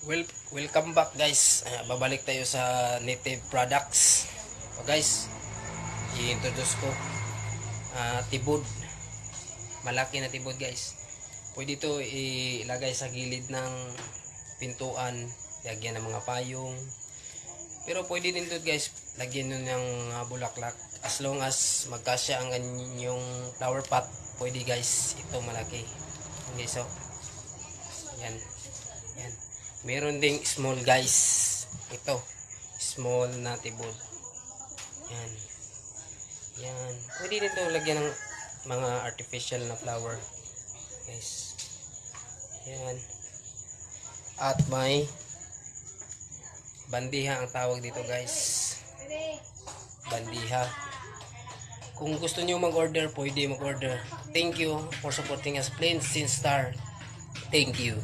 Welcome back guys. Babalik tayo sa native products. So guys, i-introduce ko tibod. Malaki na tibod guys. Pwede ito ilagay sa gilid ng pintuan, lagyan ng mga payong. Pero pwede din ito guys, lagyan nyo ng bulaklak. As long as magkasya ang yung flower pot, pwede guys. Ito malaki. Okay, so yan. Yan. Meron ding small guys. Ito, small na tibod. Yan. Yan. Pwede din ito lagyan ng mga artificial na flower. Guys. Yan. At may bandiha ang tawag dito guys. Bandiha. Kung gusto niyo mag-order, pwede mag-order. Thank you for supporting us. Plain Sin Star. Thank you.